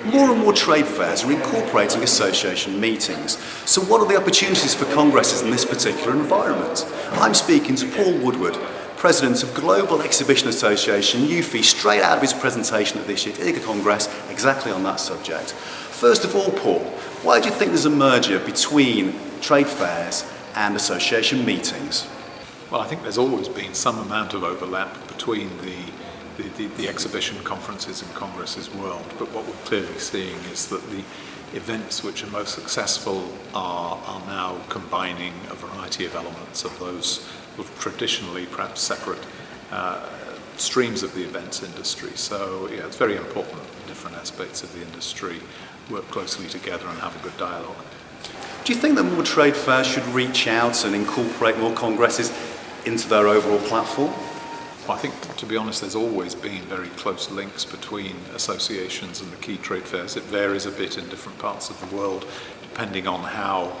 More and more trade fairs are incorporating association meetings. So what are the opportunities for congresses in this particular environment? I'm speaking to Paul Woodward, President of Global Exhibition Association, UFI, straight out of his presentation at this year's ICCAWORLD Congress, exactly on that subject. First of all, Paul, why do you think there's a merger between trade fairs and association meetings? Well, I think there's always been some amount of overlap between the exhibition conferences and congresses world, but what we're clearly seeing is that the events which are most successful are now combining a variety of elements of those traditionally perhaps separate streams of the events industry. So yeah, it's very important that different aspects of the industry work closely together and have a good dialogue. Do you think that more trade fairs should reach out and incorporate more congresses into their overall platform? Well, I think, to be honest, there's always been very close links between associations and the key trade fairs. It varies a bit in different parts of the world, depending on how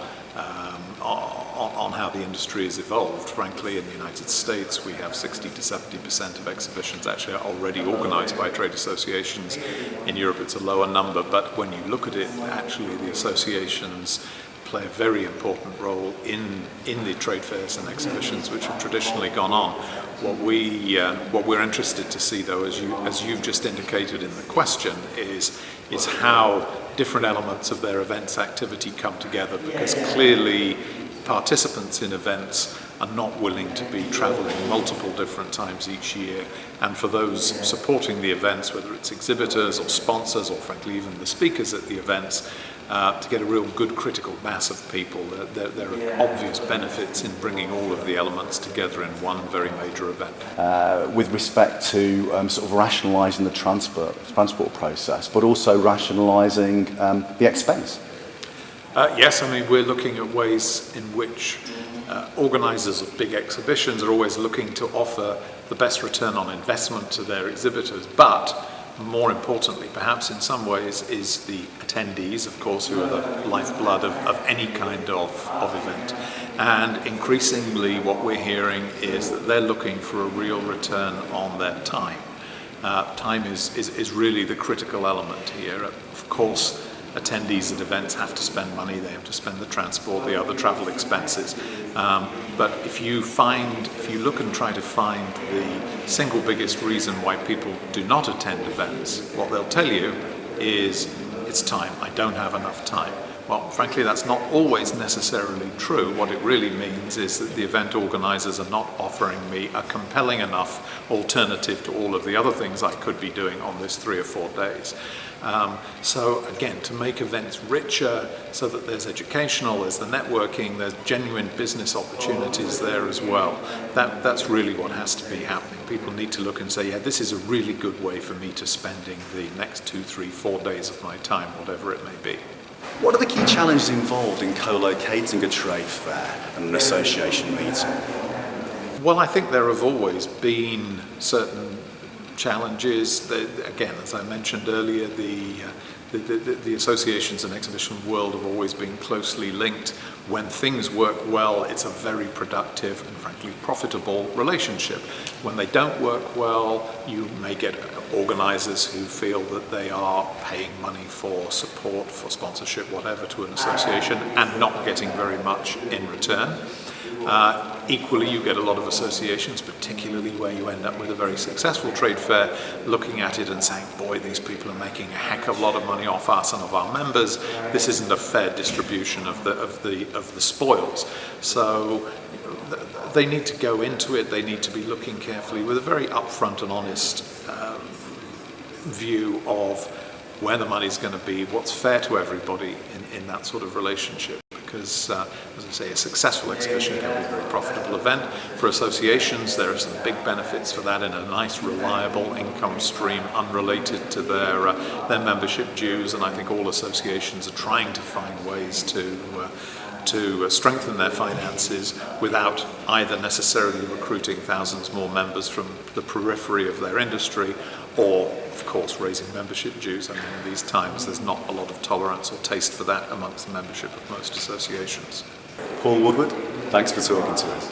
the industry has evolved. Frankly, in the United States, we have 60 to 70% of exhibitions actually are already organized by trade associations. In Europe, it's a lower number, but when you look at it, actually the associations play a very important role in the trade fairs and exhibitions which have traditionally gone on. What we're interested to see, though, as you've just indicated in the question, is how different elements of their events activity come together, because clearly participants in events are not willing to be traveling multiple different times each year, and for those supporting the events, whether it's exhibitors or sponsors or frankly even the speakers at the events, to get a real good critical mass of people. There are obvious benefits in bringing all of the elements together in one very major event. With respect to sort of rationalising the transport process, but also rationalising the expense. Yes, I mean, we're looking at ways in which organisers of big exhibitions are always looking to offer the best return on investment to their exhibitors, but more importantly, perhaps in some ways, is the attendees, of course, who are the lifeblood of any kind of event. And increasingly what we're hearing is that they're looking for a real return on their time. Time is really the critical element here. Of course, attendees at events have to spend money, they have to spend the transport, the other travel expenses. But if you look and try to find the single biggest reason why people do not attend events, what they'll tell you is, it's time, I don't have enough time. Well, frankly, that's not always necessarily true. What it really means is that the event organisers are not offering me a compelling enough alternative to all of the other things I could be doing on this 3 or 4 days. So again, to make events richer so that there's educational, there's the networking, there's genuine business opportunities there as well. That's really what has to be happening. People need to look and say, yeah, this is a really good way for me to spending the next 2, 3, 4 days of my time, whatever it may be. What are the key challenges involved in co-locating a trade fair and an association meeting? Well, I think there have always been certain challenges. Again, as I mentioned earlier, the associations and exhibition world have always been closely linked. When things work well, it's a very productive and frankly profitable relationship. When they don't work well, you may get organisers who feel that they are paying money for support, for sponsorship, whatever, to an association and not getting very much in return. Equally, you get a lot of associations, particularly where you end up with a very successful trade fair, looking at it and saying, boy, these people are making a heck of a lot of money off us and of our members. This isn't a fair distribution of the spoils. So they need to go into it, they need to be looking carefully with a very upfront and honest view of where the money's going to be, what's fair to everybody in that sort of relationship. Because, as I say, a successful exhibition can be a very profitable event. For associations, there are some big benefits for that in a nice, reliable income stream unrelated to their membership dues, and I think all associations are trying to find ways to strengthen their finances without either necessarily recruiting thousands more members from the periphery of their industry or, of course, raising membership dues. I mean, in these times, there's not a lot of tolerance or taste for that amongst the membership of most associations. Paul Woodward, thanks for talking to us.